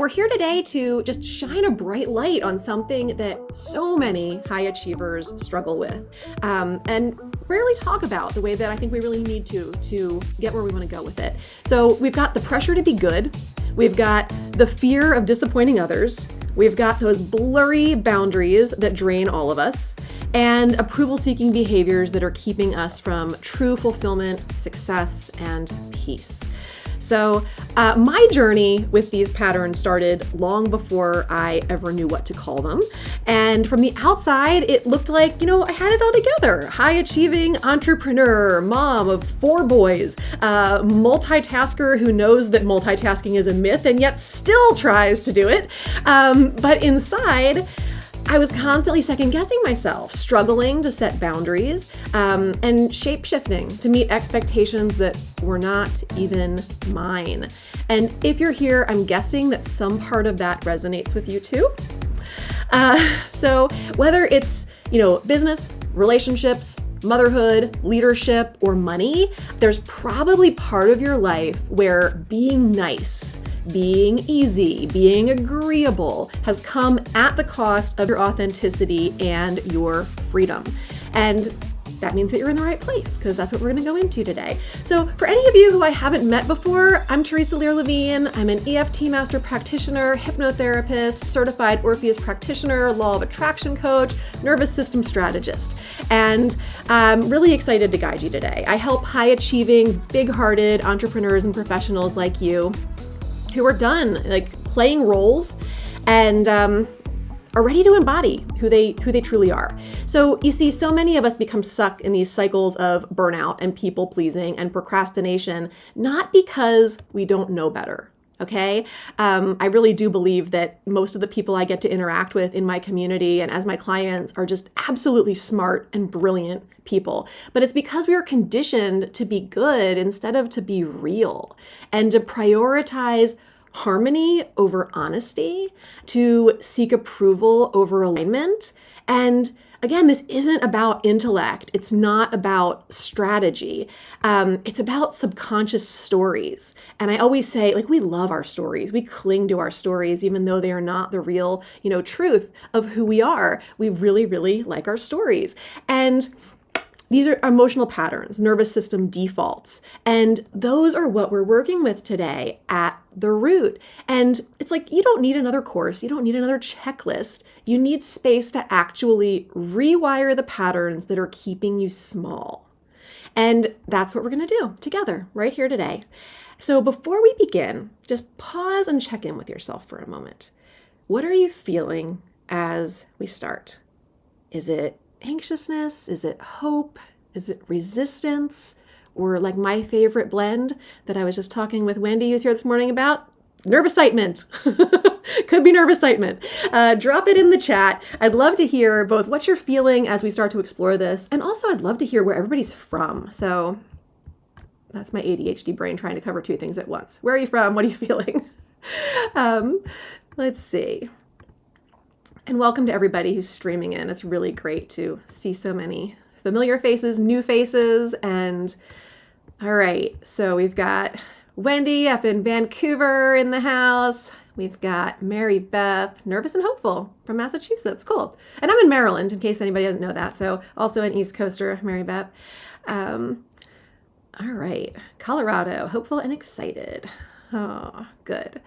We're here today to just shine a bright light on something that so many high achievers struggle with, and rarely talk about the way that I think we really need to get where we want to go with it. So we've got the pressure to be good, we've got the fear of disappointing others, we've got those blurry boundaries that drain all of us, and approval-seeking behaviors that are keeping us from true fulfillment, success, and peace. So my journey with these patterns started long before I ever knew what to call them. And from the outside, it looked like, I had it all together. High-achieving entrepreneur, mom of 4 boys, multitasker who knows that multitasking is a myth and yet still tries to do it. But inside, I was constantly second-guessing myself, struggling to set boundaries, and shape-shifting to meet expectations that were not even mine. And if you're here, I'm guessing that some part of that resonates with you too. So whether it's, business, relationships, motherhood, leadership, or money, there's probably part of your life where being nice, being easy, being agreeable has come at the cost of your authenticity and your freedom. And that means that you're in the right place, because that's what we're going to go into today. So for any of you who I haven't met before, I'm Teresa Lear-Levine. I'm an EFT master practitioner, hypnotherapist, certified Orpheus practitioner, law of attraction coach, nervous system strategist. And I'm really excited to guide you today. I help high-achieving, big-hearted entrepreneurs and professionals like you who are done playing roles and are ready to embody who they truly are. So you see, so many of us become stuck in these cycles of burnout and people pleasing and procrastination, not because we don't know better. Okay. I really do believe that most of the people I get to interact with in my community and as my clients are just absolutely smart and brilliant people. But it's because we are conditioned to be good instead of to be real, and to prioritize harmony over honesty, to seek approval over alignment. And again, this isn't about intellect. It's not about strategy. It's about subconscious stories. And I always say, we love our stories. We cling to our stories, even though they are not the real, truth of who we are. We really, really like our stories. And these are emotional patterns, nervous system defaults, and those are what we're working with today at the root. And it's you don't need another course, you don't need another checklist. You need space to actually rewire the patterns that are keeping you small. And that's what we're going to do together right here today. So before we begin, just pause and check in with yourself for a moment. What are you feeling as we start? Is it anxiousness? Is it hope? Is it resistance? Or my favorite blend that I was just talking with Wendy, who's here this morning, about? Nervous excitement. Could be nervous excitement. Drop it in the chat. I'd love to hear both what you're feeling as we start to explore this, and also I'd love to hear where everybody's from. So that's my ADHD brain trying to cover 2 things at once. Where are you from? What are you feeling? Let's see. And welcome to everybody who's streaming in. It's really great to see so many familiar faces, new faces. And all right, so we've got Wendy up in Vancouver in the house. We've got Mary Beth, nervous and hopeful, from Massachusetts. Cool. And I'm in Maryland, in case anybody doesn't know that. So also an East Coaster, Mary Beth. All right, Colorado, hopeful and excited. Oh, good.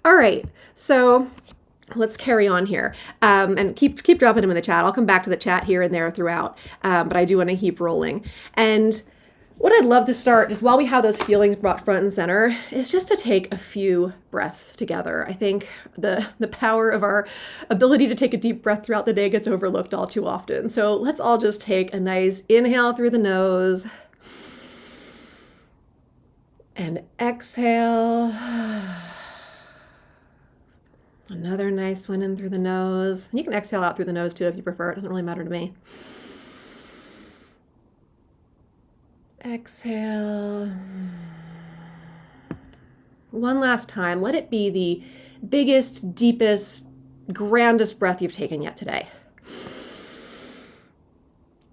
All right, so let's carry on here, and keep dropping them in the chat. I'll come back to the chat here and there throughout, but I do want to keep rolling. And what I'd love to start, just while we have those feelings brought front and center, is just to take a few breaths together. I think the power of our ability to take a deep breath throughout the day gets overlooked all too often. So let's all just take a nice inhale through the nose and exhale. Another nice one in through the nose. You can exhale out through the nose too if you prefer. It doesn't really matter to me. Exhale. One last time. Let it be the biggest, deepest, grandest breath you've taken yet today.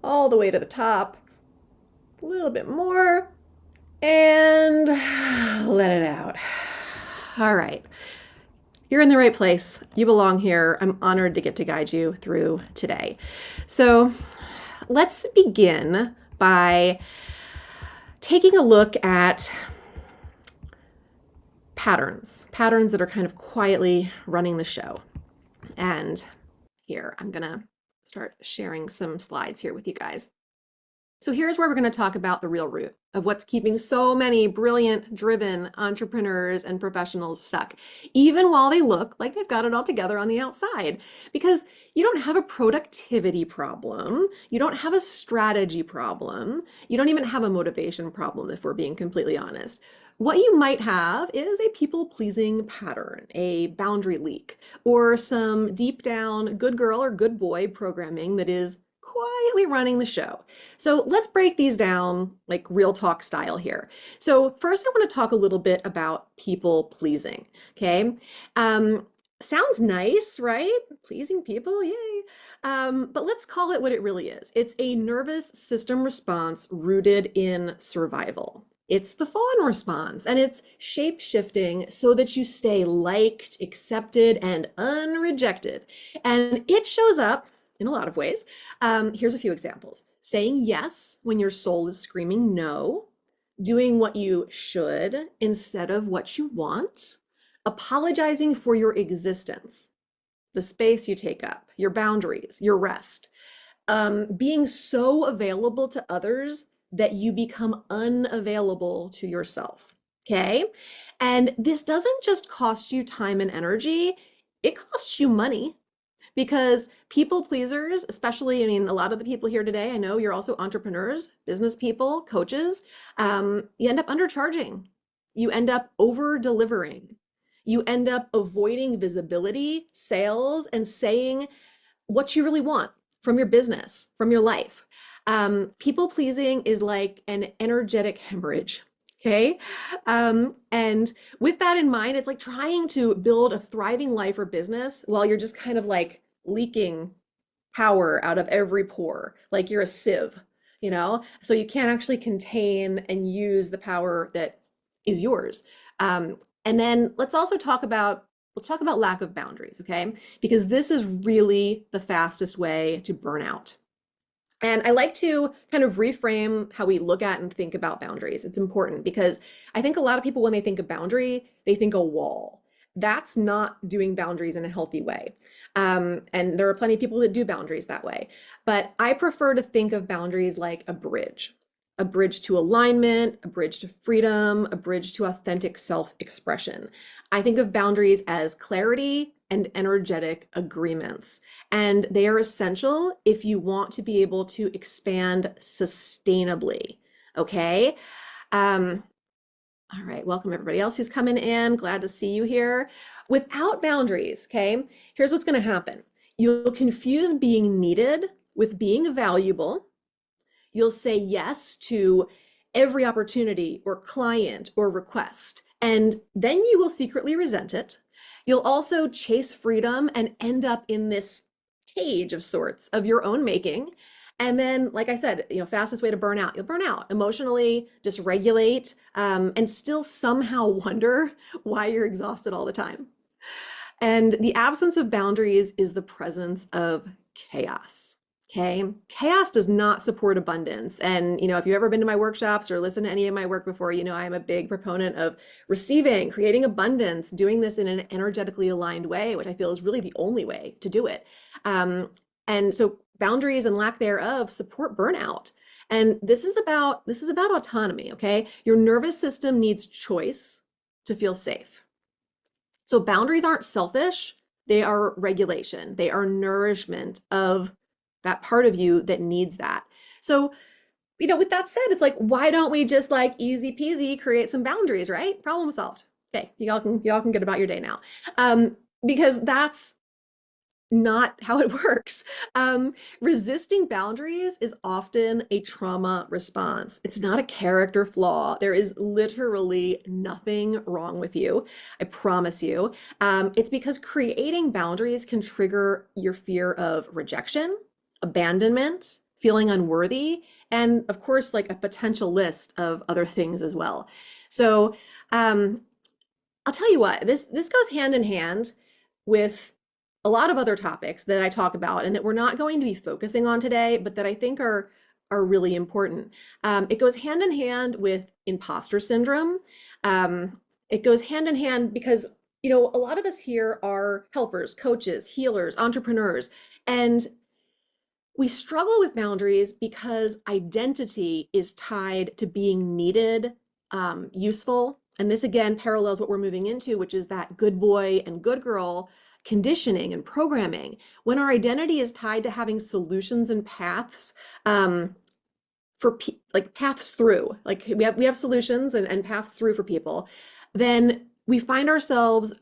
All the way to the top. A little bit more. And let it out. All right. You're in the right place. You belong here. I'm honored to get to guide you through today. So let's begin by taking a look at patterns that are kind of quietly running the show. And here, I'm going to start sharing some slides here with you guys. So here's where we're going to talk about the real root of what's keeping so many brilliant, driven entrepreneurs and professionals stuck, even while they look like they've got it all together on the outside. Because you don't have a productivity problem. You don't have a strategy problem. You don't even have a motivation problem, if we're being completely honest. What you might have is a people-pleasing pattern, a boundary leak, or some deep down good girl or good boy programming that is quietly running the show. So let's break these down like real talk style here. So first I want to talk a little bit about people pleasing. Okay. Sounds nice, right? Pleasing people, yay. But let's call it what it really is. It's a nervous system response rooted in survival. It's the fawn response, and it's shape shifting so that you stay liked, accepted, and unrejected. And it shows up in a lot of ways. Here's a few examples. Saying yes when your soul is screaming no, doing what you should instead of what you want, apologizing for your existence, the space you take up, your boundaries, your rest, being so available to others that you become unavailable to yourself. Okay. And this doesn't just cost you time and energy, it costs you money. Because people pleasers, especially, I mean, a lot of the people here today, I know you're also entrepreneurs, business people, coaches, you end up undercharging. You end up over delivering. You end up avoiding visibility, sales, and saying what you really want from your business, from your life. People pleasing is like an energetic hemorrhage. Okay. And with that in mind, it's like trying to build a thriving life or business while you're just kind of like leaking power out of every pore, like you're a sieve, so you can't actually contain and use the power that is yours. And then let's talk about lack of boundaries, okay? Because this is really the fastest way to burn out. And I like to kind of reframe how we look at and think about boundaries. It's important because I think a lot of people, when they think of boundary, they think a wall. That's not doing boundaries in a healthy way. And there are plenty of people that do boundaries that way. But I prefer to think of boundaries like a bridge to alignment, a bridge to freedom, a bridge to authentic self-expression. I think of boundaries as clarity and energetic agreements. And they are essential if you want to be able to expand sustainably. Okay. All right. Welcome everybody else who's coming in. Glad to see you here. Without boundaries, okay, here's what's going to happen. You'll confuse being needed with being valuable. You'll say yes to every opportunity or client or request, and then you will secretly resent it. You'll also chase freedom and end up in this cage of sorts of your own making. And then, like I said, fastest way to burn out, you'll burn out emotionally, dysregulate, and still somehow wonder why you're exhausted all the time. And the absence of boundaries is the presence of chaos. Okay. Chaos does not support abundance. And, if you've ever been to my workshops or listened to any of my work before, I'm a big proponent of receiving, creating abundance, doing this in an energetically aligned way, which I feel is really the only way to do it. And so boundaries and lack thereof support burnout. And this is about autonomy. Okay. Your nervous system needs choice to feel safe. So boundaries aren't selfish. They are regulation. They are nourishment of that part of you that needs that. So, with that said, it's like, why don't we just like easy peasy create some boundaries, right? Problem solved. Okay, y'all can get about your day now. Because that's not how it works. Resisting boundaries is often a trauma response. It's not a character flaw. There is literally nothing wrong with you. I promise you. It's because creating boundaries can trigger your fear of rejection, abandonment, feeling unworthy, and of course, like a potential list of other things as well. So, I'll tell you what, this goes hand in hand with a lot of other topics that I talk about and that we're not going to be focusing on today, but that I think are really important. It goes hand in hand with imposter syndrome. It goes hand in hand because, a lot of us here are helpers, coaches, healers, entrepreneurs, and we struggle with boundaries because identity is tied to being needed, useful. And this again parallels what we're moving into, which is that good boy and good girl conditioning and programming. When our identity is tied to having solutions and paths, um, like paths through, like we have solutions and paths through for people, then we find ourselves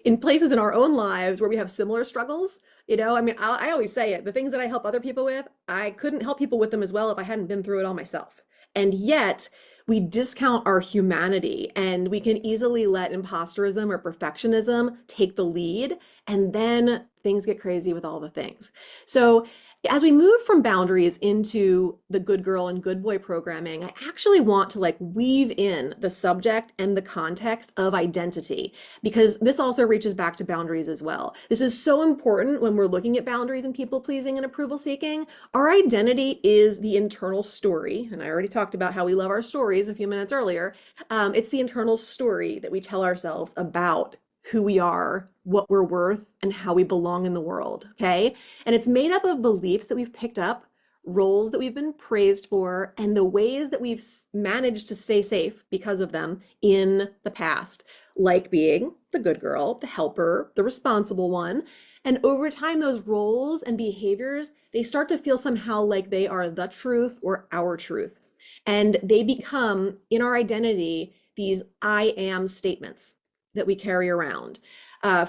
in places in our own lives where we have similar struggles. I mean, I always say it, the things that I help other people with, I couldn't help people with them as well if I hadn't been through it all myself. And yet we discount our humanity and we can easily let imposterism or perfectionism take the lead. And then things get crazy with all the things. So as we move from boundaries into the good girl and good boy programming, I actually want to like weave in the subject and the context of identity, because this also reaches back to boundaries as well. This is so important when we're looking at boundaries and people pleasing and approval seeking. Our identity is the internal story. And I already talked about how we love our stories a few minutes earlier. It's the internal story that we tell ourselves about who we are, what we're worth, and how we belong in the world. Okay. And it's made up of beliefs that we've picked up, roles that we've been praised for, and the ways that we've managed to stay safe because of them in the past, like being the good girl, the helper, the responsible one. And over time, those roles and behaviors, they start to feel somehow like they are the truth or our truth. And they become, in our identity, these I am statements that we carry around.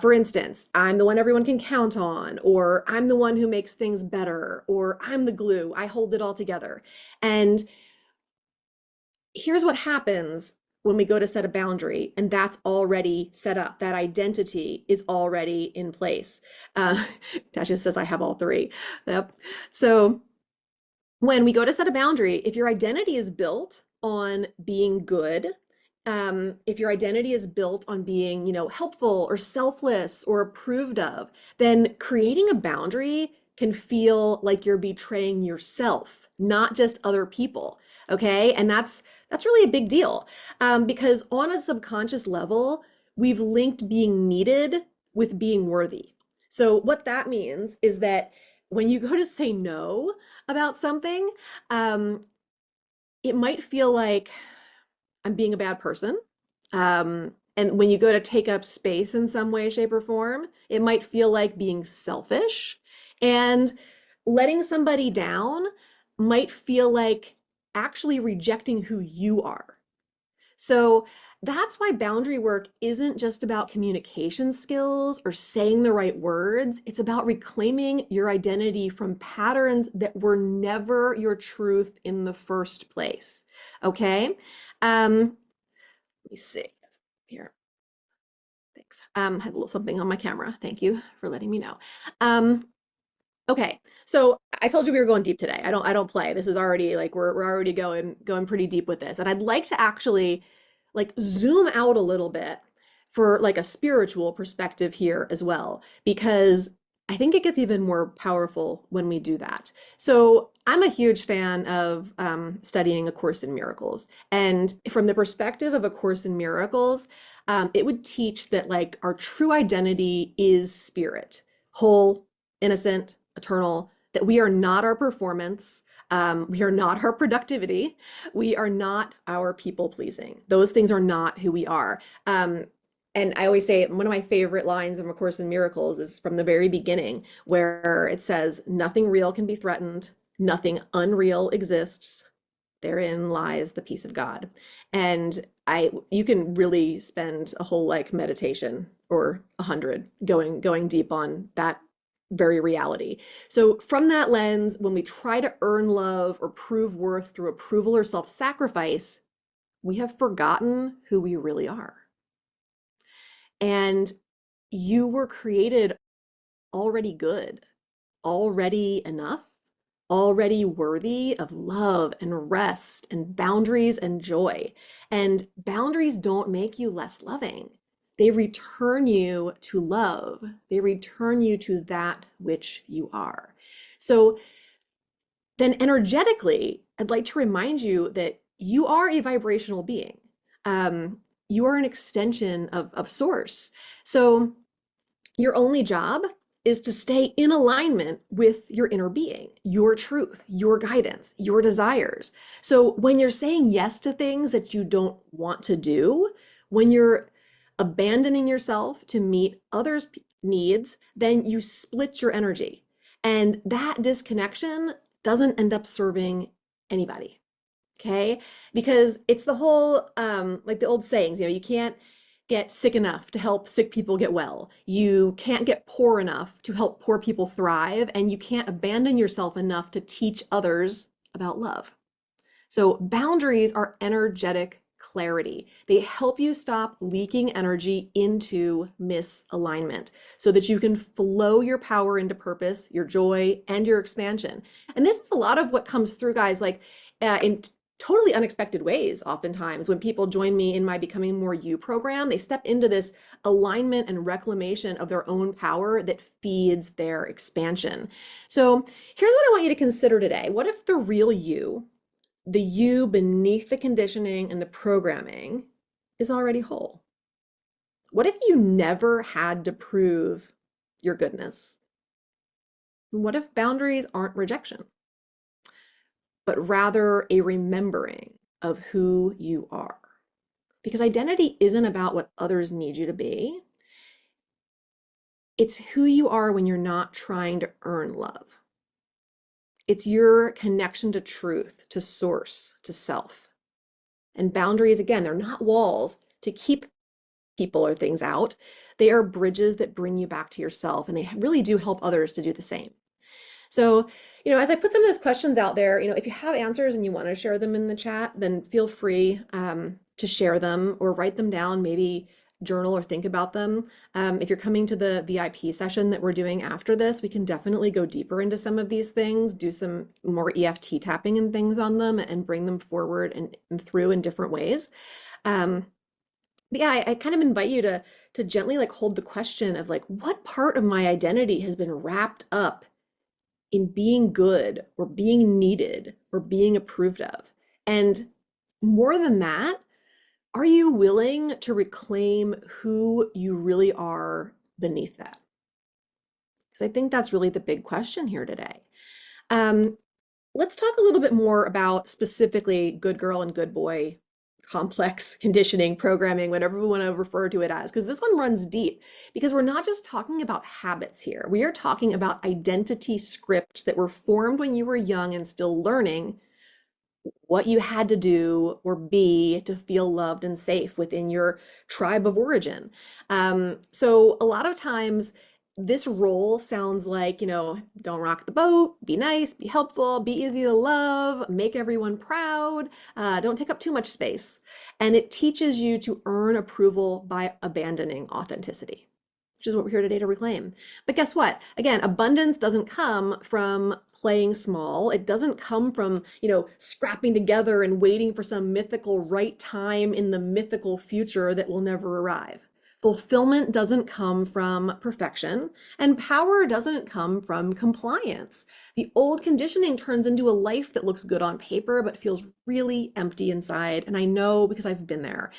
For instance, I'm the one everyone can count on, or I'm the one who makes things better, or I'm the glue, I hold it all together. And here's what happens when we go to set a boundary, and that's already set up. That identity is already in place. Tasha says, I have all three. Yep. So when we go to set a boundary, if your identity is built on being good, if your identity is built on being, helpful or selfless or approved of, then creating a boundary can feel like you're betraying yourself, not just other people. Okay, and that's really a big deal, because on a subconscious level, we've linked being needed with being worthy. So what that means is that when you go to say no about something, it might feel like I'm being a bad person. And when you go to take up space in some way, shape, or form, it might feel like being selfish. And letting somebody down might feel like actually rejecting who you are. So that's why boundary work isn't just about communication skills or saying the right words. It's about reclaiming your identity from patterns that were never your truth in the first place. Okay? Let me see here. Thanks. Had a little something on my camera. Thank you for letting me know. Okay, so I told you we were going deep today. I don't play. This is already like we're already going pretty deep with this. And I'd like to actually like zoom out a little bit for like a spiritual perspective here as well, because I think it gets even more powerful when we do that. So I'm a huge fan of studying A Course in Miracles. And from the perspective of A Course in Miracles, it would teach that like our true identity is spirit, whole, innocent, eternal, that we are not our performance. We are not our productivity. We are not our people pleasing. Those things are not who we are. And I always say one of my favorite lines of A Course in Miracles is from the very beginning, where it says, nothing real can be threatened, nothing unreal exists. Therein lies the peace of God. And you can really spend a whole like meditation or 100 going deep on that very reality. So from that lens, when we try to earn love or prove worth through approval or self-sacrifice, we have forgotten who we really are. And you were created already good, already enough, already worthy of love and rest and boundaries and joy. And boundaries don't make you less loving. They return you to love. They return you to that which you are. So then energetically, I'd like to remind you that you are a vibrational being. You are an extension of source. So your only job is to stay in alignment with your inner being, your truth, your guidance, your desires. So when you're saying yes to things that you don't want to do, when you're abandoning yourself to meet others' needs, then you split your energy. And that disconnection doesn't end up serving anybody. Okay, because it's the whole like the old sayings, you can't get sick enough to help sick people get well. You can't get poor enough to help poor people thrive, and you can't abandon yourself enough to teach others about love. So boundaries are energetic clarity. They help you stop leaking energy into misalignment so that you can flow your power into purpose, your joy, and your expansion. And this is a lot of what comes through, guys, like in totally unexpected ways. Oftentimes when people join me in my Becoming More You program, they step into this alignment and reclamation of their own power that feeds their expansion. So here's what I want you to consider today. What if the real you, the you beneath the conditioning and the programming, is already whole? What if you never had to prove your goodness? What if boundaries aren't rejection, but rather a remembering of who you are? Because identity isn't about what others need you to be. It's who you are when you're not trying to earn love. It's your connection to truth, to source, to self. And boundaries, again, they're not walls to keep people or things out. They are bridges that bring you back to yourself, and they really do help others to do the same. So, as I put some of those questions out there, if you have answers and you want to share them in the chat, then feel free to share them or write them down, maybe journal or think about them. If you're coming to the VIP session that we're doing after this, we can definitely go deeper into some of these things, do some more EFT tapping and things on them and bring them forward and through in different ways. But yeah, I kind of invite you to gently like hold the question of like, what part of my identity has been wrapped up in being good or being needed or being approved of? And more than that, are you willing to reclaim who you really are beneath that? Because I think that's really the big question here today. Let's talk a little bit more about specifically good girl and good boy complex conditioning, programming, whatever we want to refer to it as, because this one runs deep. Because we're not just talking about habits here. We are talking about identity scripts that were formed when you were young and still learning what you had to do or be to feel loved and safe within your tribe of origin. So a lot of times this role sounds like, don't rock the boat, be nice, be helpful, be easy to love, make everyone proud, don't take up too much space. And it teaches you to earn approval by abandoning authenticity, which is what we're here today to reclaim. But guess what? Again, abundance doesn't come from playing small. It doesn't come from, scrapping together and waiting for some mythical right time in the mythical future that will never arrive. Fulfillment doesn't come from perfection, and power doesn't come from compliance. The old conditioning turns into a life that looks good on paper, but feels really empty inside. And I know because I've been there.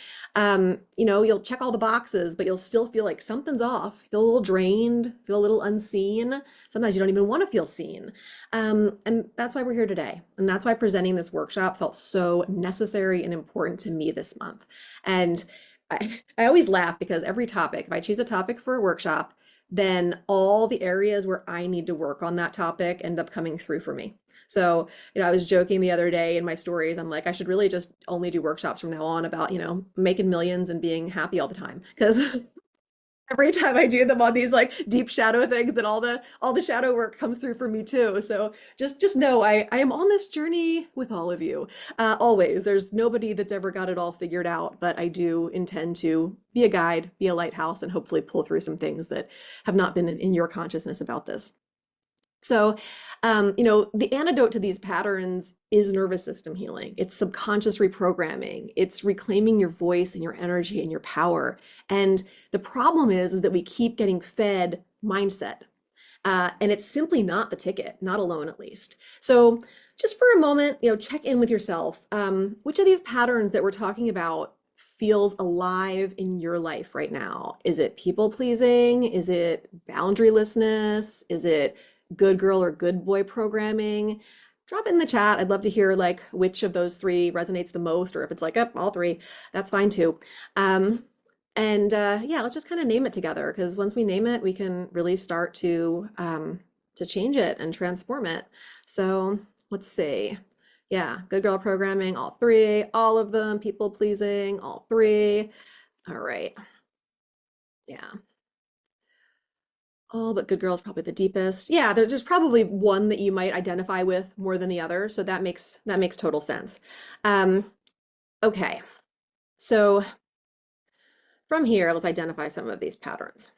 You'll check all the boxes, but you'll still feel like something's off, feel a little drained, feel a little unseen. Sometimes you don't even want to feel seen. And that's why we're here today. And that's why presenting this workshop felt so necessary and important to me this month. And I always laugh because every topic, if I choose a topic for a workshop, then all the areas where I need to work on that topic end up coming through for me. So, I was joking the other day in my stories, I'm like, I should really just only do workshops from now on about, making millions and being happy all the time. Because every time I do them on these like deep shadow things, then all the shadow work comes through for me too. So just know I am on this journey with all of you. Always. There's nobody that's ever got it all figured out, but I do intend to be a guide, be a lighthouse, and hopefully pull through some things that have not been in your consciousness about this. So, the antidote to these patterns is nervous system healing. It's subconscious reprogramming. It's reclaiming your voice and your energy and your power. And the problem is that we keep getting fed mindset. And it's simply not the ticket, not alone at least. So, just for a moment, check in with yourself. Which of these patterns that we're talking about feels alive in your life right now? Is it people pleasing? Is it boundarylessness? Is it good girl or good boy programming? Drop it in the chat. I'd love to hear like which of those three resonates the most, or if it's like, up all three, that's fine too. Um, and yeah, let's just kind of name it together because once we name it, we can really start to change it and transform it. So let's see. Yeah, good girl programming, all three, all of them, people pleasing, all three. All right. Yeah. Oh, but good girl is probably the deepest. Yeah, there's probably one that you might identify with more than the other, so that makes total sense. Um, okay. So from here, let's identify some of these patterns.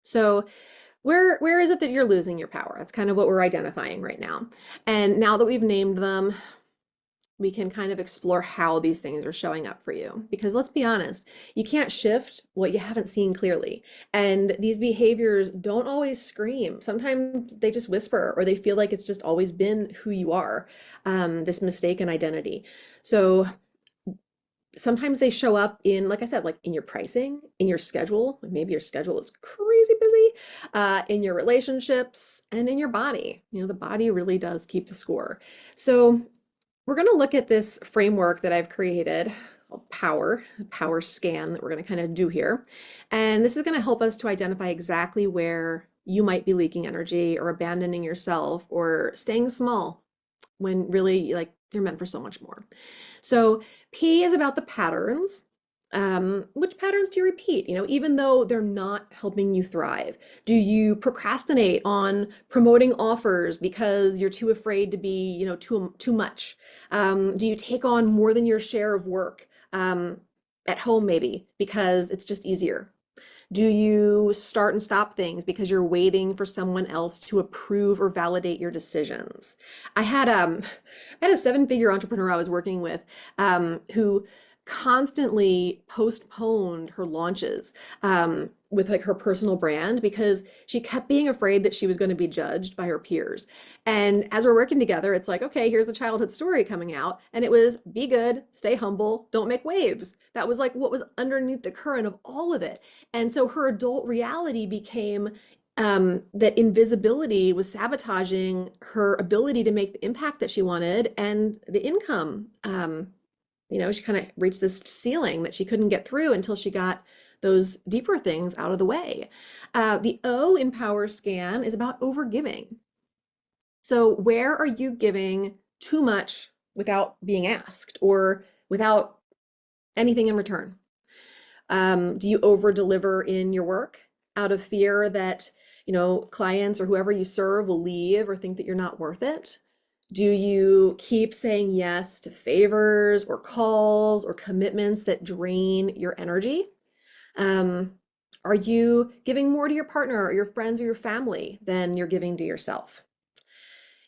So where is it that you're losing your power? That's kind of what we're identifying right now. And now that we've named them, we can kind of explore how these things are showing up for you. Because let's be honest, you can't shift what you haven't seen clearly. And these behaviors don't always scream. Sometimes they just whisper, or they feel like it's just always been who you are, this mistaken identity. So sometimes they show up in, like I said, like in your pricing, in your schedule. Maybe your schedule is crazy busy, in your relationships, and in your body. The body really does keep the score. So we're going to look at this framework that I've created called power scan that we're going to kind of do here. And this is going to help us to identify exactly where you might be leaking energy or abandoning yourself or staying small when really like you're meant for so much more. So P is about the patterns. Which patterns do you repeat? Even though they're not helping you thrive. Do you procrastinate on promoting offers because you're too afraid to be, too much? Do you take on more than your share of work at home maybe because it's just easier? Do you start and stop things because you're waiting for someone else to approve or validate your decisions? I had I had a seven-figure entrepreneur I was working with who constantly postponed her launches with like her personal brand because she kept being afraid that she was going to be judged by her peers. And as we're working together, it's like, okay, here's the childhood story coming out. And it was be good, stay humble, don't make waves. That was like what was underneath the current of all of it. And so her adult reality became that invisibility was sabotaging her ability to make the impact that she wanted and the income. She kind of reached this ceiling that she couldn't get through until she got those deeper things out of the way. The O in Power Scan is about overgiving. So, where are you giving too much without being asked or without anything in return? Do you over deliver in your work out of fear that, clients or whoever you serve will leave or think that you're not worth it? Do you keep saying yes to favors or calls or commitments that drain your energy? Um, are you giving more to your partner or your friends or your family than you're giving to yourself?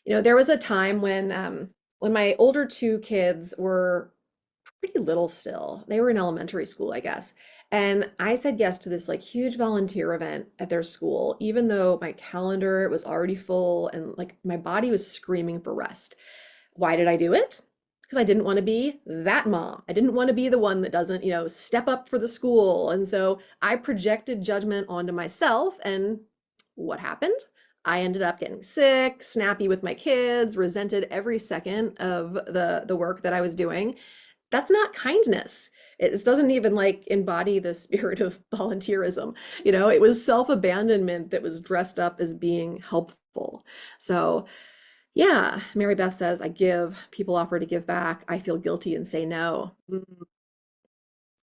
There was a time when my older two kids were pretty little still. They were in elementary school, I guess. And I said yes to this like huge volunteer event at their school, even though my calendar was already full and like my body was screaming for rest. Why did I do it? Because I didn't want to be that mom. I didn't want to be the one that doesn't, step up for the school. And so I projected judgment onto myself. And what happened? I ended up getting sick, snappy with my kids, resented every second of the work that I was doing. That's not kindness. It doesn't even like embody the spirit of volunteerism. It was self-abandonment that was dressed up as being helpful. So yeah, Mary Beth says, I give, people offer to give back. I feel guilty and say no.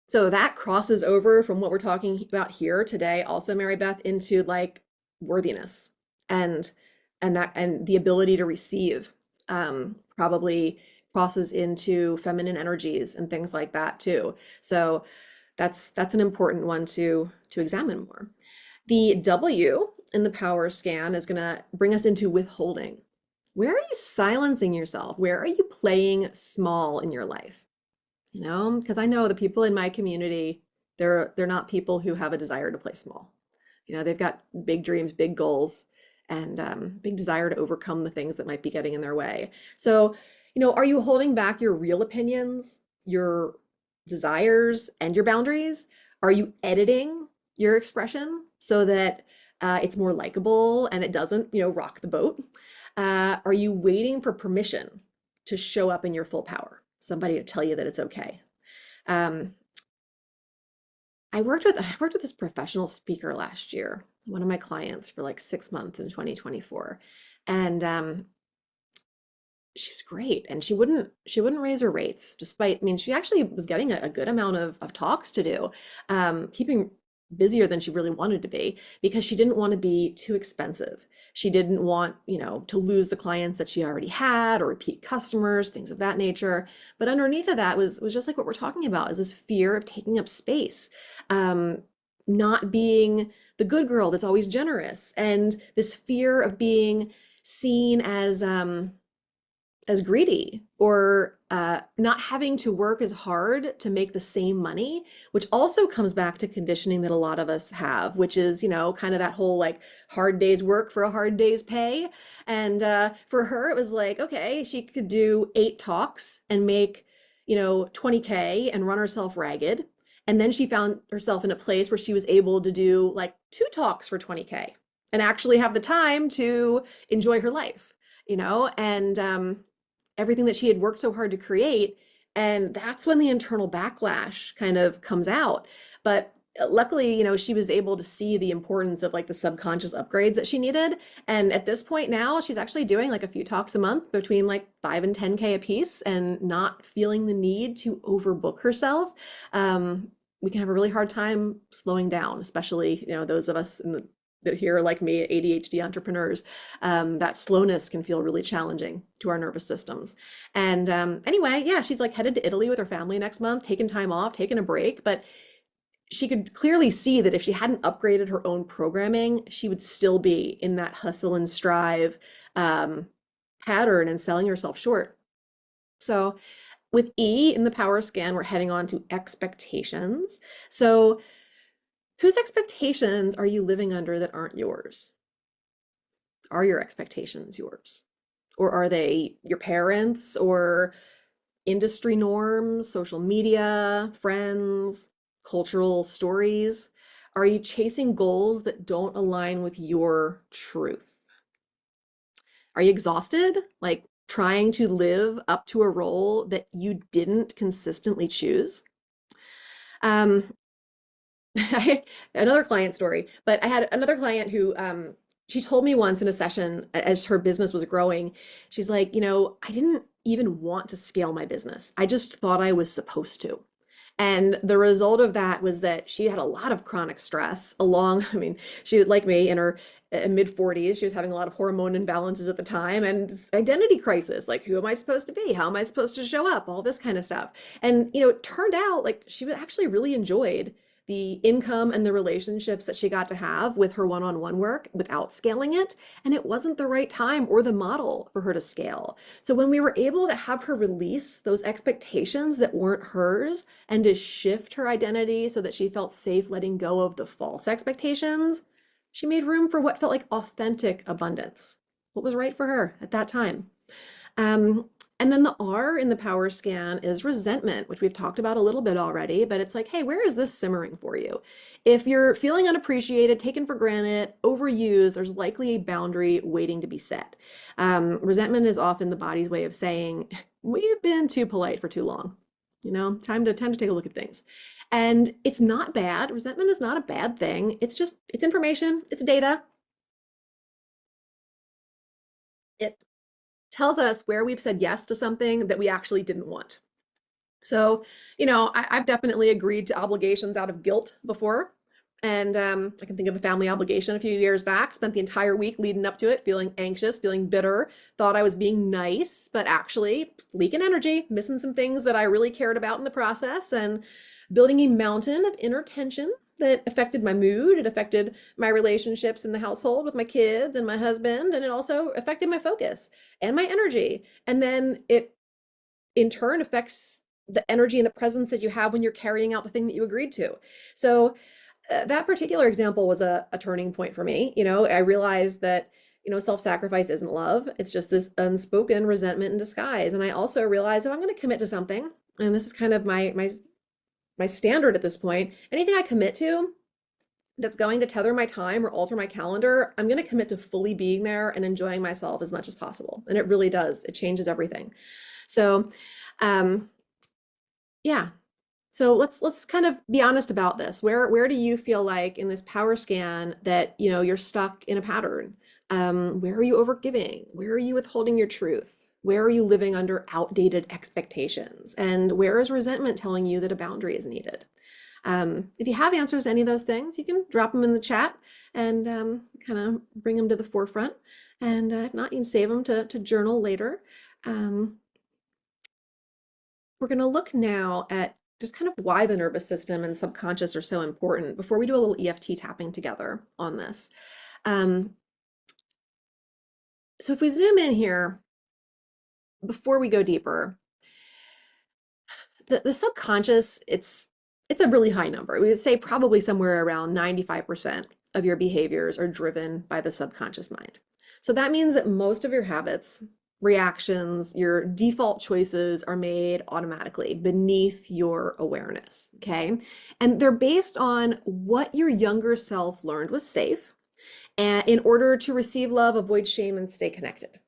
So that crosses over from what we're talking about here today, also, Mary Beth, into like worthiness and and the ability to receive. Probably crosses into feminine energies and things like that too. So that's an important one to examine more. The W in the power scan is going to bring us into withholding. Where are you silencing yourself? Where are you playing small in your life? You know, because I know the people in my community, they're not people who have a desire to play small. You know, they've got big dreams, big goals, and big desire to overcome the things that might be getting in their way. So, you know, are you holding back your real opinions, your desires, and your boundaries? Are you editing your expression so that it's more likable and it doesn't, you know, rock the boat? Are you waiting for permission to show up in your full power? Somebody to tell you that it's okay. Um, I worked with this professional speaker last year, one of my clients for like 6 months in 2024, and she was great, and she wouldn't raise her rates despite, I mean, she actually was getting a good amount of talks to do, keeping busier than she really wanted to be because she didn't want to be too expensive. She didn't want, you know, to lose the clients that she already had or repeat customers, things of that nature. But underneath of that was just like what we're talking about, is this fear of taking up space, um, not being the good girl that's always generous, and this fear of being seen as greedy, or not having to work as hard to make the same money, which also comes back to conditioning that a lot of us have, which is, you know, kind of that whole like hard day's work for a hard day's pay. And for her, it was like, okay, she could do 8 talks and make, you know, 20K and run herself ragged. And then she found herself in a place where she was able to do like 2 talks for 20K and actually have the time to enjoy her life, you know, and everything that she had worked so hard to create. And that's when the internal backlash kind of comes out. But luckily, you know, she was able to see the importance of like the subconscious upgrades that she needed. And at this point now, she's actually doing like a few talks a month between like 5 and 10K a piece and not feeling the need to overbook herself. We can have a really hard time slowing down, especially, you know, those of us that here are like me, ADHD entrepreneurs. That slowness can feel really challenging to our nervous systems. And anyway, yeah, she's like headed to Italy with her family next month, taking time off, taking a break. But she could clearly see that if she hadn't upgraded her own programming, she would still be in that hustle and strive um, pattern and selling herself short. So with E in the power scan, we're heading on to expectations. So whose expectations are you living under that aren't yours? Are your expectations yours? Or are they your parents or industry norms, social media, friends, cultural stories? Are you chasing goals that don't align with your truth? Are you exhausted? Like trying to live up to a role that you didn't consistently choose? Um, another client story, but I had another client who she told me once in a session as her business was growing, she's like, you know, I didn't even want to scale my business. I just thought I was supposed to. And the result of that was that she had a lot of chronic stress along, I mean, she was like me in her mid 40s. She was having a lot of hormone imbalances at the time and identity crisis, like who am I supposed to be? How am I supposed to show up? All this kind of stuff. And, you know, it turned out like she actually really enjoyed the income and the relationships that she got to have with her one-on-one work without scaling it. And it wasn't the right time or the model for her to scale. So when we were able to have her release those expectations that weren't hers and to shift her identity so that she felt safe letting go of the false expectations, she made room for what felt like authentic abundance, what was right for her at that time. Um, and then the R in the power scan is resentment, which we've talked about a little bit already, but it's like, hey, where is this simmering for you? If you're feeling unappreciated, taken for granted, overused, there's likely a boundary waiting to be set. Resentment is often the body's way of saying, we've been too polite for too long. You know, time to take a look at things. And it's not bad. Resentment is not a bad thing. It's just, it's information, it's data. It tells us where we've said yes to something that we actually didn't want. So, you know, I've definitely agreed to obligations out of guilt before. And I can think of a family obligation a few years back, spent the entire week leading up to it, feeling anxious, feeling bitter, thought I was being nice, but actually leaking energy, missing some things that I really cared about in the process, and building a mountain of inner tension that affected my mood. It affected my relationships in the household with my kids and my husband, and it also affected my focus and my energy. And then it in turn affects the energy and the presence that you have when you're carrying out the thing that you agreed to. So that particular example was a turning point for me. I realized that, self-sacrifice isn't love. It's just this unspoken resentment in disguise. And I also realized if I'm going to commit to something, and this is kind of my standard at this point, anything I commit to that's going to tether my time or alter my calendar, I'm going to commit to fully being there and enjoying myself as much as possible. And it really does. It changes everything. So, um, yeah. So let's kind of be honest about this. Where do you feel like in this power scan that you're stuck in a pattern? Where are you overgiving? Where are you withholding your truth? Where are you living under outdated expectations? And where is resentment telling you that a boundary is needed? If you have answers to any of those things, you can drop them in the chat and kind of bring them to the forefront. And if not, you can save them to journal later. We're going to look now at just kind of why the nervous system and subconscious are so important before we do a little EFT tapping together on this. So if we zoom in here, before we go deeper, the subconscious, it's a really high number. We would say probably somewhere around 95% of your behaviors are driven by the subconscious mind. So that means that most of your habits, reactions, your default choices are made automatically beneath your awareness, okay? And they're based on what your younger self learned was safe, and in order to receive love, avoid shame, and stay connected.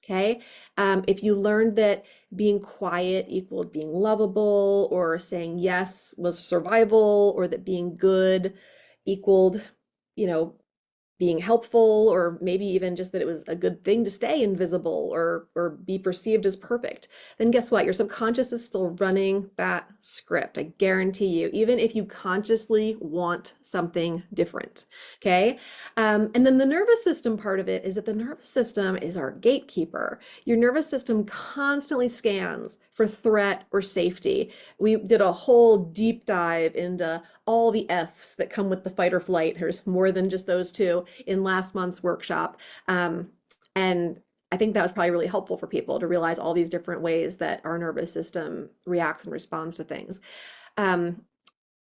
Okay. If you learned that being quiet equaled being lovable, or saying yes was survival, or that being good equaled, you know, being helpful, or maybe even just that it was a good thing to stay invisible or be perceived as perfect, then guess what? Your subconscious is still running that script. I guarantee you, even if you consciously want something different. Okay. And then the nervous system part of it is that the nervous system is our gatekeeper. Your nervous system constantly scans for threat or safety. We did a whole deep dive into all the F's that come with the fight or flight. There's more than just those two in last month's workshop. And I think that was probably really helpful for people to realize all these different ways that our nervous system reacts and responds to things. But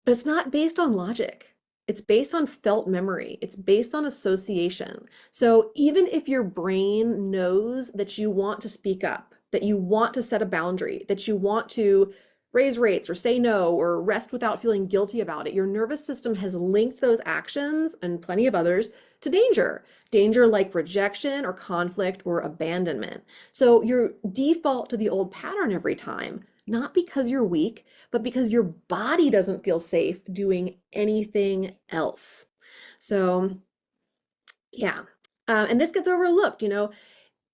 it's not based on logic. It's based on felt memory. It's based on association. So even if your brain knows that you want to speak up, that you want to set a boundary, that you want to raise rates or say no or rest without feeling guilty about it, your nervous system has linked those actions and plenty of others to danger. Danger like rejection or conflict or abandonment. So your default to the old pattern every time, not because you're weak, but because your body doesn't feel safe doing anything else. So yeah, and this gets overlooked.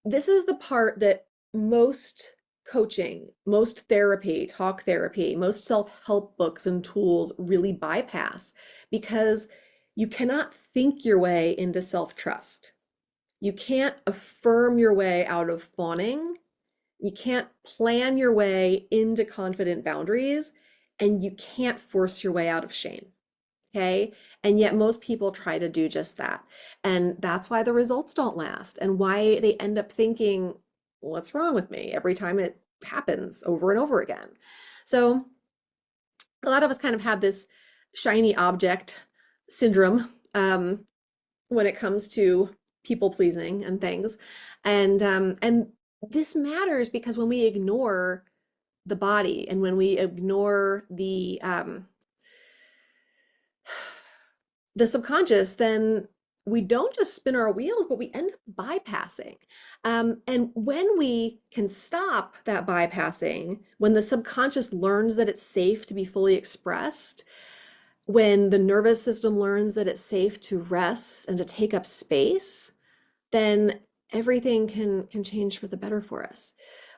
This is the part that most coaching, most therapy, talk therapy, most self-help books and tools really bypass, because you cannot think your way into self-trust. You can't affirm your way out of fawning. You can't plan your way into confident boundaries, and you can't force your way out of shame. Okay. And yet most people try to do just that. And that's why the results don't last, and why they end up thinking, what's wrong with me, every time it happens over and over again. So a lot of us kind of have this shiny object syndrome when it comes to people pleasing and things. And this matters because when we ignore the body and when we ignore the subconscious, then we don't just spin our wheels, but we end up bypassing. And when we can stop that bypassing, when the subconscious learns that it's safe to be fully expressed, when the nervous system learns that it's safe to rest and to take up space, then everything can change for the better for us.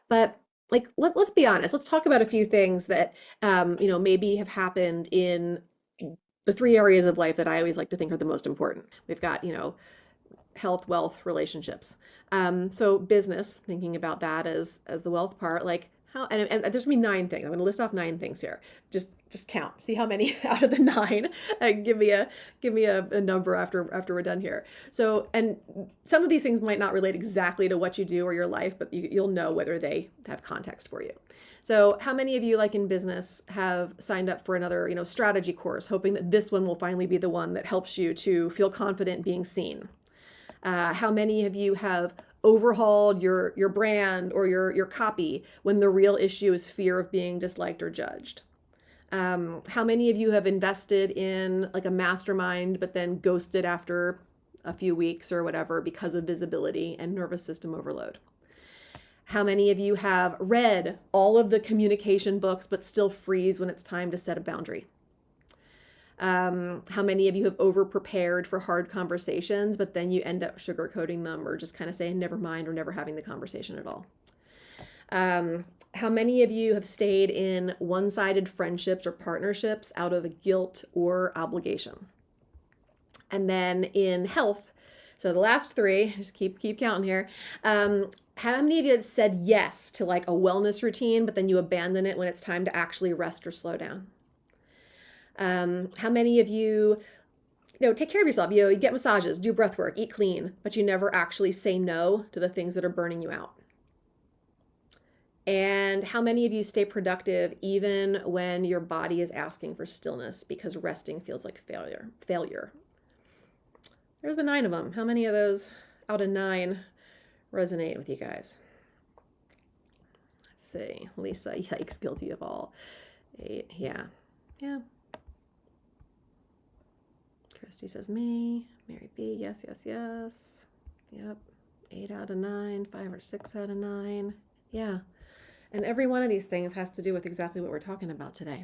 But like, let's be honest. Let's talk about a few things that maybe have happened in the three areas of life that I always like to think are the most important. We've got, health, wealth, relationships. So business, thinking about that as the wealth part, like how, and there's gonna be 9 things. I'm gonna list off 9 things here. Just just count, see how many out of the 9, and give me a number after we're done here. So, and some of these things might not relate exactly to what you do or your life, but you'll know whether they have context for you. So how many of you, like in business, have signed up for another, strategy course, hoping that this one will finally be the one that helps you to feel confident being seen? How many of you have overhauled your brand or your copy when the real issue is fear of being disliked or judged? How many of you have invested in like a mastermind but then ghosted after a few weeks or whatever because of visibility and nervous system overload? How many of you have read all of the communication books but still freeze when it's time to set a boundary? How many of you have over prepared for hard conversations, but then you end up sugarcoating them or just kind of saying never mind or never having the conversation at all? How many of you have stayed in one-sided friendships or partnerships out of guilt or obligation? And then in health, so the last 3, just keep counting here. How many of you had said yes to like a wellness routine, but then you abandon it when it's time to actually rest or slow down? How many of you, take care of yourself, you get massages, do breath work, eat clean, but you never actually say no to the things that are burning you out? And how many of you stay productive even when your body is asking for stillness because resting feels like failure? There's the 9 of them. How many of those out of 9 resonate with you guys? Let's see. Lisa, yikes, guilty of all. 8, yeah. Christy says me. Mary B, yes. Yep. 8 out of 9, 5 or 6 out of 9. Yeah. And every one of these things has to do with exactly what we're talking about today.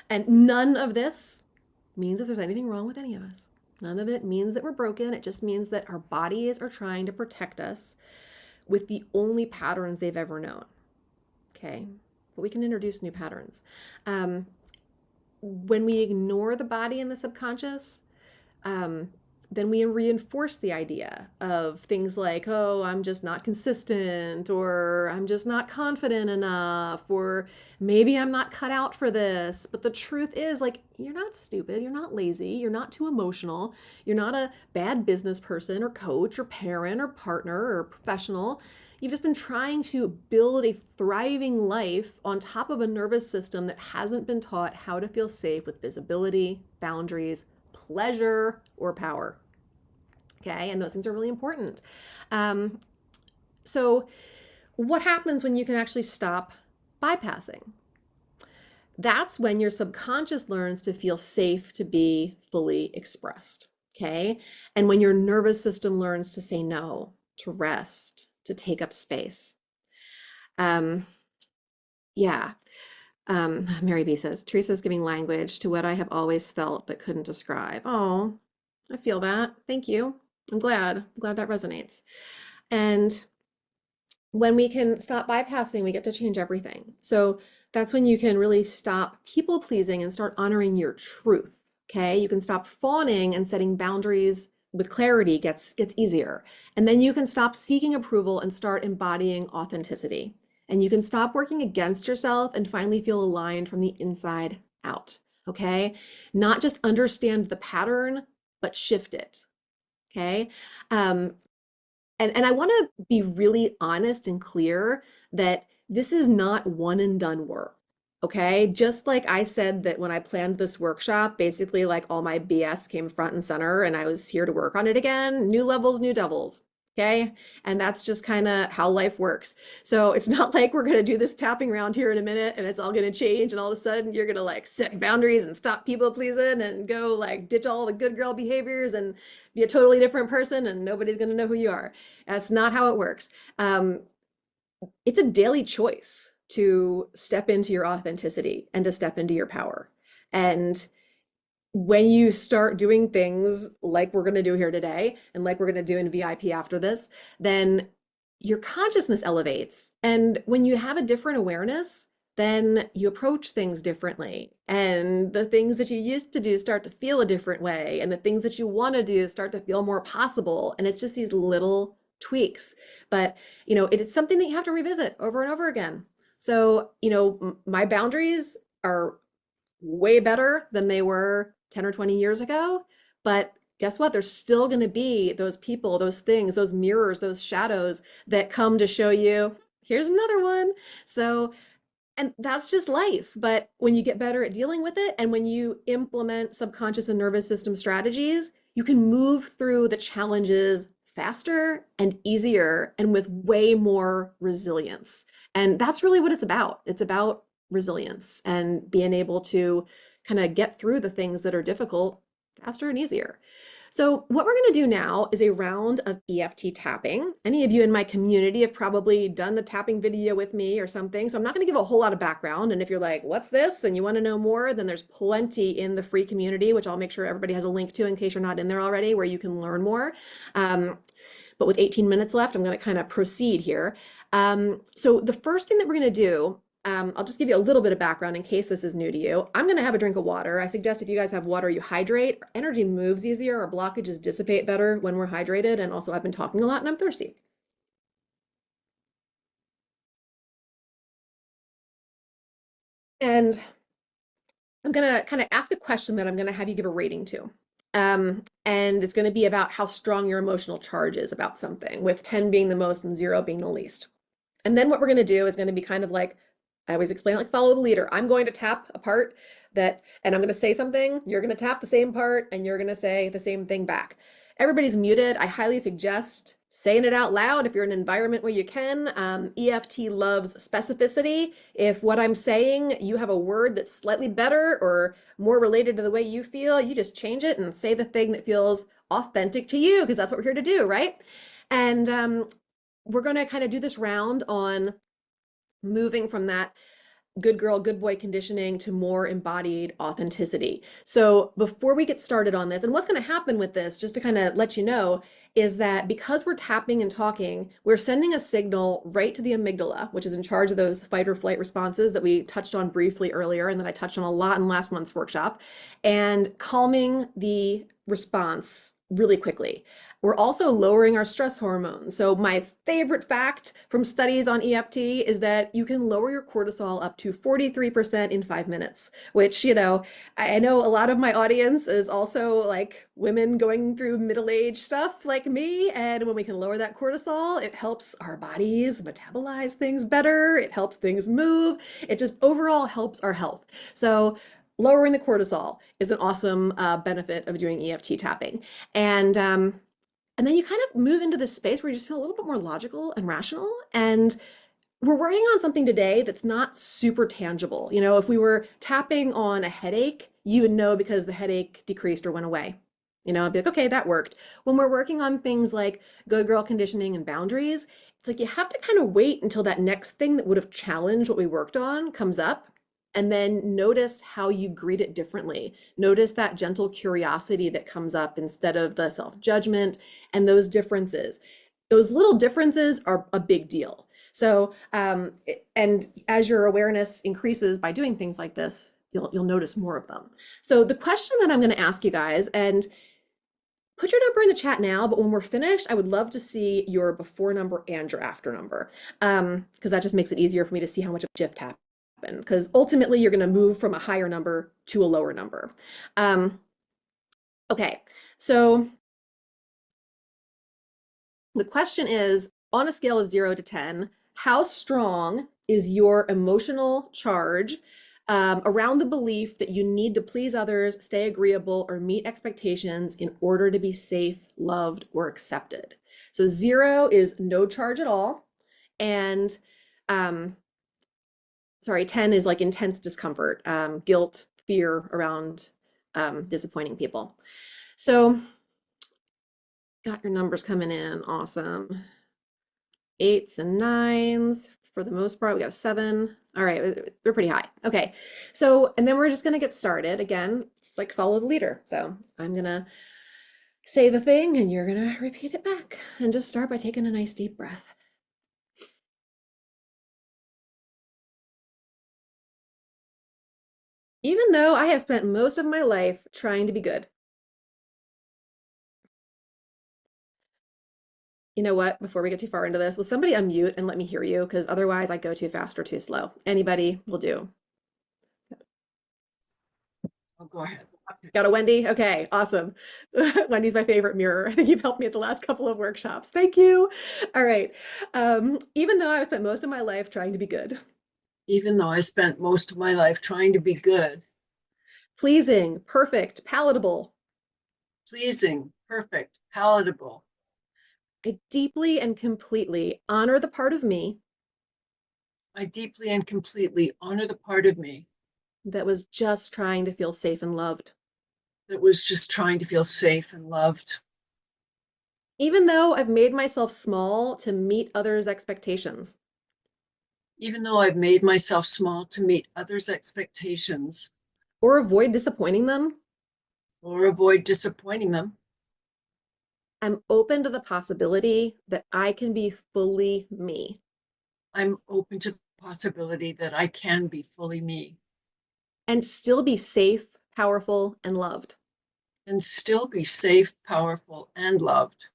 And none of this means that there's anything wrong with any of us. None of it means that we're broken. It just means that our bodies are trying to protect us with the only patterns they've ever known. Okay? But we can introduce new patterns. When we ignore the body and the subconscious, then we reinforce the idea of things like, oh, I'm just not consistent, or I'm just not confident enough, or maybe I'm not cut out for this. But the truth is, like, you're not stupid, you're not lazy, you're not too emotional, you're not a bad business person or coach or parent or partner or professional. You've just been trying to build a thriving life on top of a nervous system that hasn't been taught how to feel safe with visibility, boundaries, pleasure, or power. Okay, and those things are really important. So what happens when you can actually stop bypassing? That's when your subconscious learns to feel safe to be fully expressed. Okay, and when your nervous system learns to say no, to rest, to take up space. Mary B says, Teresa's giving language to what I have always felt but couldn't describe. Oh, I feel that. Thank you. I'm glad that resonates. And when we can stop bypassing, we get to change everything. So that's when you can really stop people pleasing and start honoring your truth. Okay. You can stop fawning, and setting boundaries with clarity gets easier. And then you can stop seeking approval and start embodying authenticity. And you can stop working against yourself and finally feel aligned from the inside out. Okay. Not just understand the pattern, but shift it. Okay. And I want to be really honest and clear that this is not one and done work. Okay. Just like I said that when I planned this workshop, basically like all my BS came front and center and I was here to work on it again. New levels, new devils. Okay. And that's just kind of how life works. So it's not like we're going to do this tapping round here in a minute and it's all going to change. And all of a sudden you're going to like set boundaries and stop people pleasing and go like ditch all the good girl behaviors and be a totally different person and nobody's going to know who you are. That's not how it works. It's a daily choice to step into your authenticity and to step into your power. And when you start doing things like we're going to do here today and like we're going to do in VIP after this, then your consciousness elevates. And when you have a different awareness, then you approach things differently. And the things that you used to do start to feel a different way. And the things that you want to do start to feel more possible. And it's just these little tweaks. But, it's something that you have to revisit over and over again. So, my boundaries are way better than they were 10 or 20 years ago. But guess what? There's still going to be those people, those things, those mirrors, those shadows that come to show you, here's another one. So and that's just life. But when you get better at dealing with it and when you implement subconscious and nervous system strategies, you can move through the challenges faster and easier and with way more resilience. And that's really what it's about. It's about resilience and being able to kind of get through the things that are difficult faster and easier. So what we're going to do now is a round of EFT tapping. Any of you in my community have probably done a tapping video with me or something. So I'm not going to give a whole lot of background. And if you're like, what's this? And you want to know more, then there's plenty in the free community, which I'll make sure everybody has a link to in case you're not in there already, where you can learn more. But with 18 minutes left, I'm going to kind of proceed here. So the first thing that we're going to do, I'll just give you a little bit of background in case this is new to you. I'm going to have a drink of water. I suggest if you guys have water, you hydrate. Energy moves easier, our blockages dissipate better when we're hydrated. And also, I've been talking a lot and I'm thirsty. And I'm going to kind of ask a question that I'm going to have you give a rating to. And it's going to be about how strong your emotional charge is about something, with 10 being the most and 0 being the least. And then what we're going to do is going to be kind of like, I always explain, like follow the leader. I'm going to tap a part and I'm going to say something. You're going to tap the same part and you're going to say the same thing back. Everybody's muted. I highly suggest saying it out loud if you're in an environment where you can. EFT loves specificity. If what I'm saying, you have a word that's slightly better or more related to the way you feel, you just change it and say the thing that feels authentic to you, because that's what we're here to do, right? And we're going to kind of do this round on moving from that good girl, good boy conditioning to more embodied authenticity. So before we get started on this, and what's going to happen with this, just to kind of let you know, is that because we're tapping and talking, we're sending a signal right to the amygdala, which is in charge of those fight or flight responses that we touched on briefly earlier and that I touched on a lot in last month's workshop, and calming the response really quickly. We're also lowering our stress hormones. So my favorite fact from studies on EFT is that you can lower your cortisol up to 43% in 5 minutes, which, I know a lot of my audience is also like women going through middle-age stuff like me. And when we can lower that cortisol, it helps our bodies metabolize things better. It helps things move. It just overall helps our health. So lowering the cortisol is an awesome benefit of doing EFT tapping. And then you kind of move into this space where you just feel a little bit more logical and rational. And we're working on something today that's not super tangible. If we were tapping on a headache, you would know because the headache decreased or went away. I'd be like, okay, that worked. When we're working on things like good girl conditioning and boundaries, it's like you have to kind of wait until that next thing that would have challenged what we worked on comes up. And then notice how you greet it differently. Notice that gentle curiosity that comes up instead of the self-judgment and those differences. Those little differences are a big deal. So, and as your awareness increases by doing things like this, you'll notice more of them. So the question that I'm going to ask you guys, and put your number in the chat now, but when we're finished, I would love to see your before number and your after number, because that just makes it easier for me to see how much of a shift happened. Because ultimately, you're going to move from a higher number to a lower number. Okay, so the question is, on a scale of 0 to 10, how strong is your emotional charge around the belief that you need to please others, stay agreeable, or meet expectations in order to be safe, loved, or accepted? So 0 is no charge at all. And 10 is like intense discomfort, guilt, fear around disappointing people. So got your numbers coming in. Awesome. 8s and 9s. For the most part, we got a 7. All right, they're pretty high. Okay, so, and then we're just gonna get started. Again, it's like follow the leader. So I'm gonna say the thing and you're gonna repeat it back. And just start by taking a nice deep breath. Even though I have spent most of my life trying to be good. You know what? Before we get too far into this, will somebody unmute and let me hear you? Because otherwise I go too fast or too slow. Anybody will do. Oh, go ahead. Okay. Got a Wendy? Okay, awesome. Wendy's my favorite mirror. I think you've helped me at the last couple of workshops. Thank you. All right. Even though I've spent most of my life trying to be good, Even though I spent most of my life trying to be good, pleasing, perfect, palatable, pleasing, perfect, palatable, I deeply and completely honor the part of me I deeply and completely honor the part of me that was just trying to feel safe and loved. that was just trying to feel safe and loved. Even though I've made myself small to meet others' expectations Even though I've made myself small to meet others' expectations or avoid disappointing them, or avoid disappointing them, I'm open to the possibility that I can be fully me I'm open to the possibility that I can be fully me and still be safe, powerful, and loved. and still be safe, powerful, and loved.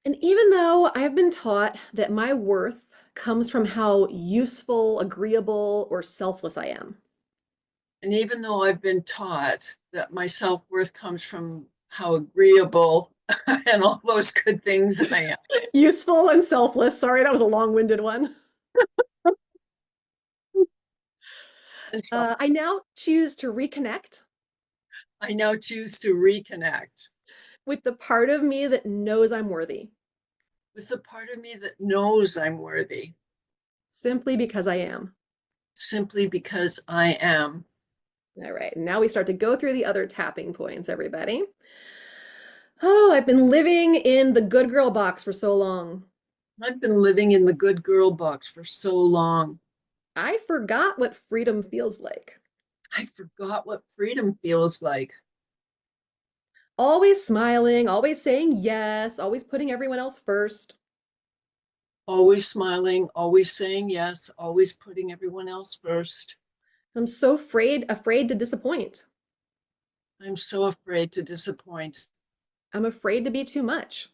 And even though I've been taught that my worth comes from how useful, agreeable, or selfless I am, And even though I've been taught that my self worth comes from how agreeable and all those good things I am, useful and selfless, sorry, that was a long winded one. and so I now choose to reconnect I now choose to reconnect with the part of me that knows I'm worthy with the part of me that knows I'm worthy simply because I am. simply because I am. All right, now we start to go through the other tapping points, everybody. Oh, I've been living in the good girl box for so long. I've been living in the good girl box for so long. I forgot what freedom feels like. I forgot what freedom feels like. Always smiling, always saying yes, always putting everyone else first. Always smiling, always saying yes, always putting everyone else first. I'm so afraid to disappoint. I'm so afraid to disappoint. I'm afraid to be too much.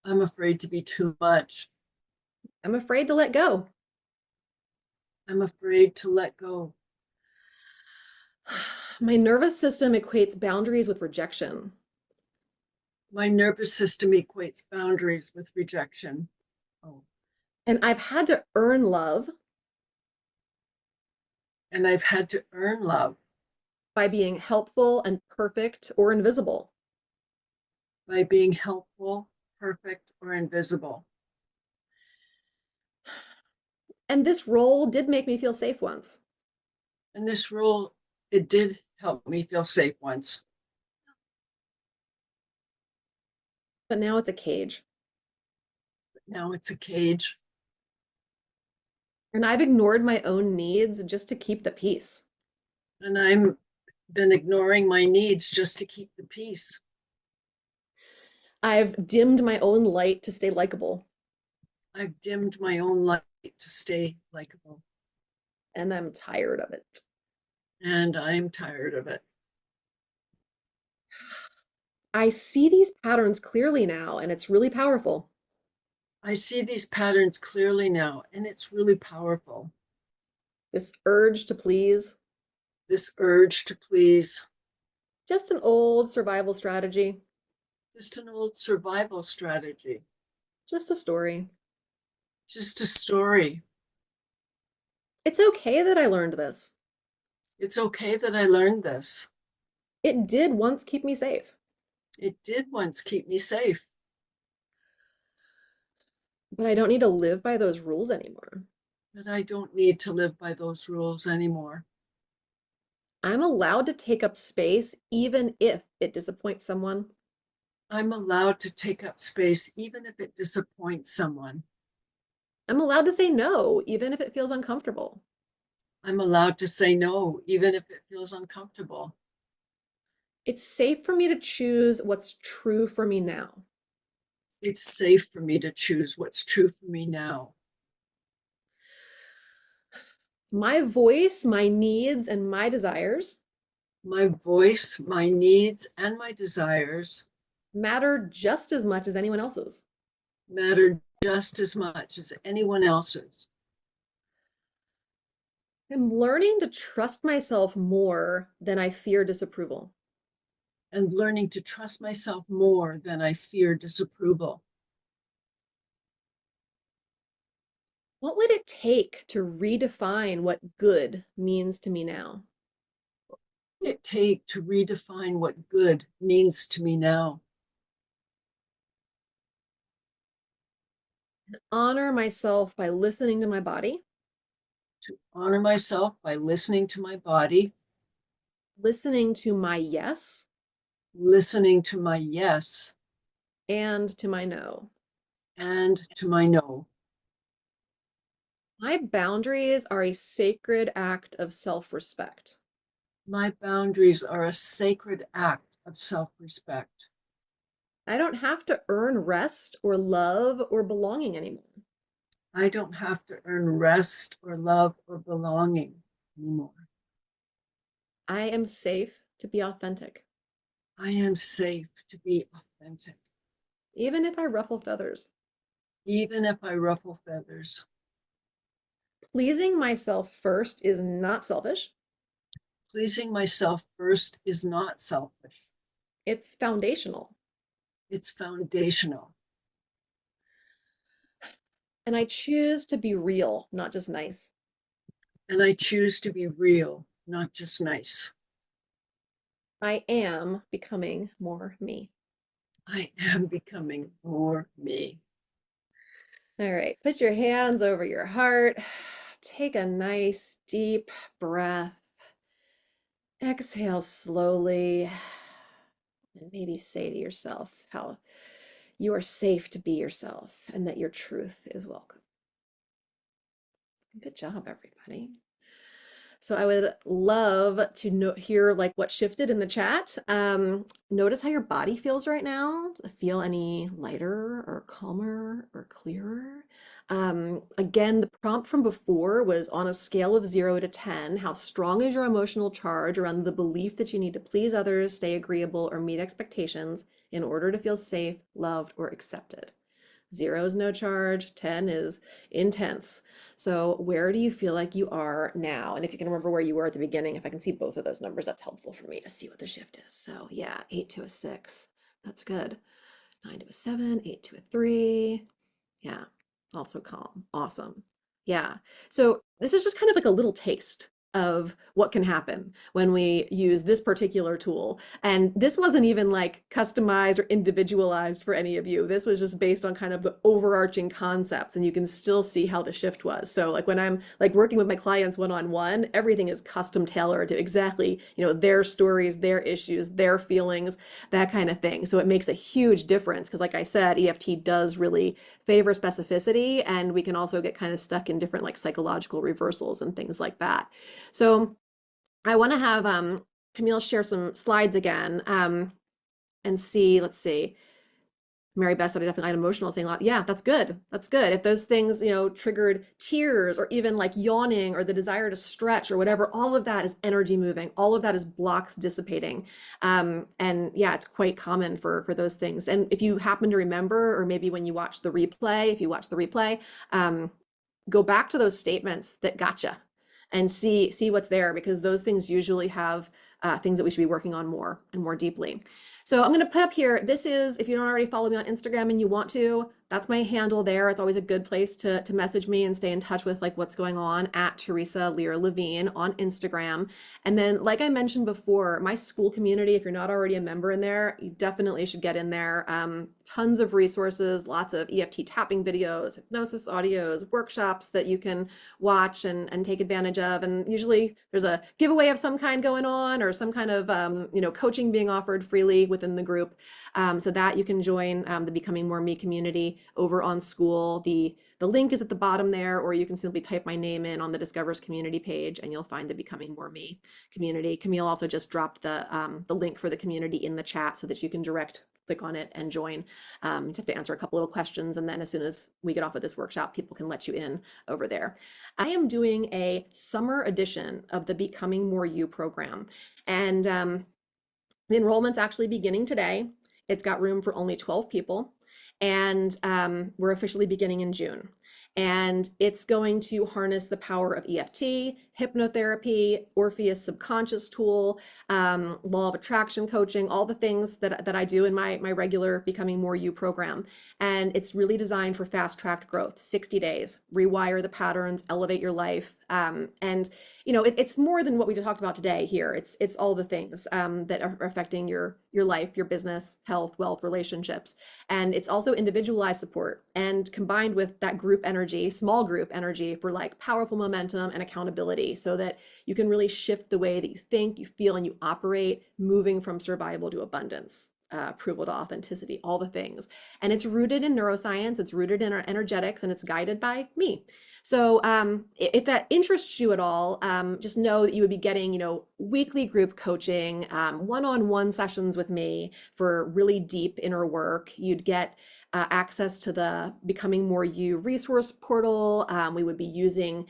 I'm afraid to be too much. I'm afraid to let go. I'm afraid to let go. My nervous system equates boundaries with rejection, My nervous system equates boundaries with rejection. Oh, and I've had to earn love and I've had to earn love by being helpful and perfect or invisible. by being helpful, perfect, or invisible. And this role did make me feel safe once, And this role, it did help me feel safe once, but now it's a cage. but now it's a cage. And I've ignored my own needs just to keep the peace. And I'm been ignoring my needs just to keep the peace. I've dimmed my own light to stay likable, I've dimmed my own light to stay likable. and I'm tired of it. And I'm tired of it. I see these patterns clearly now, and it's really powerful. I see these patterns clearly now, and it's really powerful. This urge to please, This urge to please, just an old survival strategy, just an old survival strategy, just a story. just a story. It's okay that I learned this. It's okay that I learned this. It did once keep me safe, It did once keep me safe, but I don't need to live by those rules anymore. but I don't need to live by those rules anymore. I'm allowed to take up space even if it disappoints someone. I'm allowed to take up space even if it disappoints someone. I'm allowed to say no even if it feels uncomfortable. I'm allowed to say no even if it feels uncomfortable. It's safe for me to choose what's true for me now. It's safe for me to choose what's true for me now. My voice, my needs, and my desires My voice, my needs, and my desires matter just as much as anyone else's. matter just as much as anyone else's. I'm learning to trust myself more than I fear disapproval. and learning to trust myself more than I fear disapproval. What would it take to redefine what good means to me now? It take to redefine what good means to me now. Honor myself by listening to my body, To honor myself by listening to my body, listening to my yes listening to my yes and to my no. and to my no. My boundaries are a sacred act of self-respect. My boundaries are a sacred act of self respect. I don't have to earn rest or love or belonging anymore. I don't have to earn rest or love or belonging anymore. I am safe to be authentic, I am safe to be authentic, even if I ruffle feathers. even if I ruffle feathers. Pleasing myself first is not selfish, Pleasing myself first is not selfish, it's foundational. it's foundational. And I choose to be real, not just nice. And I choose to be real, not just nice. I am becoming more me. I am becoming more me. All right, put your hands over your heart. Take a nice deep breath. Exhale slowly. And maybe say to yourself how you are safe to be yourself and that your truth is welcome. Good job, everybody. So I would love to hear like what shifted in the chat. Notice how your body feels right now. Feel any lighter or calmer or clearer? Again, the prompt from before was on a scale of 0 to 10. How strong is your emotional charge around the belief that you need to please others, stay agreeable, or meet expectations in order to feel safe, loved, or accepted? 0 is no charge, 10 is intense. So where do you feel like you are now? And if you can remember where you were at the beginning, if I can see both of those numbers, that's helpful for me to see what the shift is. So yeah, 8 to a 6. That's good. 9 to a 7, 8 to a 3. Yeah, also calm. Awesome. Yeah. So this is just kind of like a little taste of what can happen when we use this particular tool. And this wasn't even like customized or individualized for any of you. This was just based on kind of the overarching concepts, and you can still see how the shift was. So like when I'm like working with my clients one-on-one, everything is custom tailored to exactly, their stories, their issues, their feelings, that kind of thing. So it makes a huge difference because like I said, EFT does really favor specificity, and we can also get kind of stuck in different like psychological reversals and things like that. So I want to have Camille share some slides again and see, let's see. Mary Beth said I definitely got emotional saying a lot. Yeah, that's good. That's good. If those things, triggered tears or even like yawning or the desire to stretch or whatever, all of that is energy moving. All of that is blocks dissipating. And yeah, it's quite common for those things. And if you happen to remember, or maybe when you watch the replay, if you watch the replay, um, go back to those statements that gotcha and see what's there, because those things usually have things that we should be working on more and more deeply. So I'm going to put up here, this is, if you don't already follow me on Instagram and you want to, that's my handle there. It's always a good place to message me and stay in touch with like what's going on, at Teresa Lear Levine on Instagram. And then, like I mentioned before, my school community, if you're not already a member in there, you definitely should get in there. Tons of resources, lots of EFT tapping videos, hypnosis audios, workshops that you can watch and take advantage of. And usually there's a giveaway of some kind going on, or some kind of coaching being offered freely within the group, so that you can join the Becoming More Me community over on School. The link is at the bottom there, or you can simply type my name in on the Discovers community page and you'll find the Becoming More Me community. Camille also just dropped the link for the community in the chat so that you can click on it and join. You just have to answer a couple little questions, and then as soon as we get off of this workshop, people can let you in over there. I am doing a summer edition of the Becoming More You program, and the enrollment's actually beginning today. It's got room for only 12 people. And we're officially beginning in June. And it's going to harness the power of EFT, hypnotherapy, Orpheus subconscious tool, law of attraction coaching, all the things that I do in my regular Becoming More You program. And it's really designed for fast-tracked growth, 60 days, rewire the patterns, elevate your life. And it's more than what we talked about today here. It's all the things that are affecting your life, your business, health, wealth, relationships. And it's also individualized support and combined with that group energy, small group energy for like powerful momentum and accountability so that you can really shift the way that you think, you feel, and you operate, moving from survival to abundance. Approval to authenticity, all the things. And it's rooted in neuroscience, it's rooted in our energetics, and it's guided by me. So if that interests you at all, just know that you would be getting, weekly group coaching, one-on-one sessions with me for really deep inner work. You'd get access to the Becoming More You resource portal. We would be using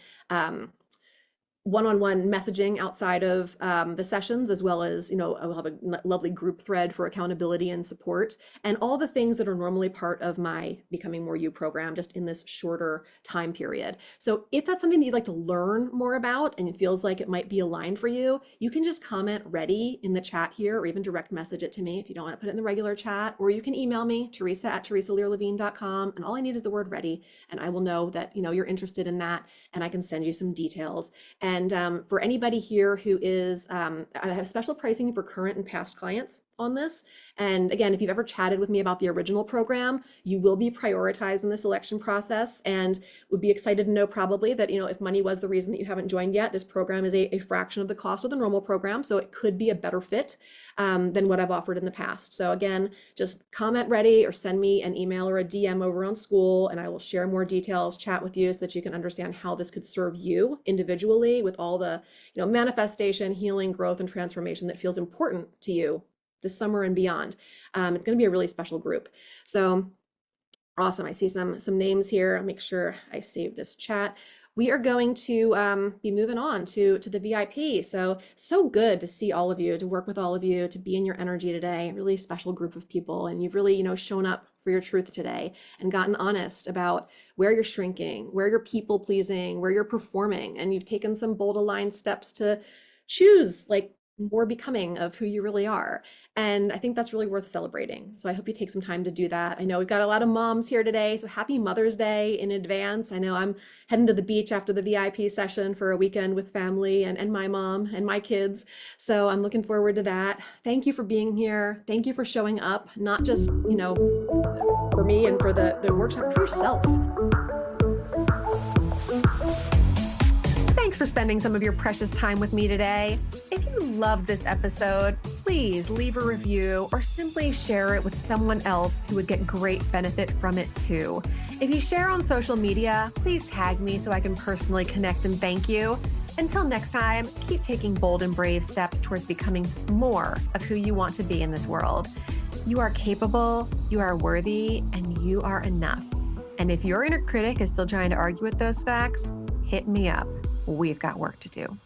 one-on-one messaging outside of the sessions, as well as, I'll have a lovely group thread for accountability and support, and all the things that are normally part of my Becoming More You program, just in this shorter time period. So if that's something that you'd like to learn more about and it feels like it might be aligned for you, you can just comment ready in the chat here, or even direct message it to me if you don't want to put it in the regular chat, or you can email me, Teresa@teresalearlevine.com, and all I need is the word ready, and I will know that, you're interested in that, and I can send you some details. And for anybody here who is, I have special pricing for current and past clients on this. And again, if you've ever chatted with me about the original program, you will be prioritized in the selection process, and would be excited to know probably that, if money was the reason that you haven't joined yet, this program is a fraction of the cost of the normal program. So it could be a better fit than what I've offered in the past. So again, just comment ready or send me an email or a DM over on School, and I will share more details, chat with you so that you can understand how this could serve you individually with all the, manifestation, healing, growth, and transformation that feels important to you this summer and beyond. It's going to be a really special group. So awesome. I see some names here. I'll make sure I save this chat. We are going to be moving on to the VIP. So good to see all of you, to work with all of you, to be in your energy today. Really special group of people. And you've really, shown up for your truth today and gotten honest about where you're shrinking, where you're people pleasing, where you're performing. And you've taken some bold aligned steps to choose like more becoming of who you really are. And I think that's really worth celebrating. So I hope you take some time to do that. I know we've got a lot of moms here today, so happy Mother's Day in advance. I know I'm heading to the beach after the VIP session for a weekend with family and my mom and my kids. So I'm looking forward to that. Thank you for being here. Thank you for showing up, not just, for me and for the workshop, but for yourself. Thanks for spending some of your precious time with me today. If you loved this episode, please leave a review or simply share it with someone else who would get great benefit from it too. If you share on social media, please tag me so I can personally connect and thank you. Until next time, keep taking bold and brave steps towards becoming more of who you want to be in this world. You are capable, you are worthy, and you are enough. And if your inner critic is still trying to argue with those facts, hit me up. We've got work to do.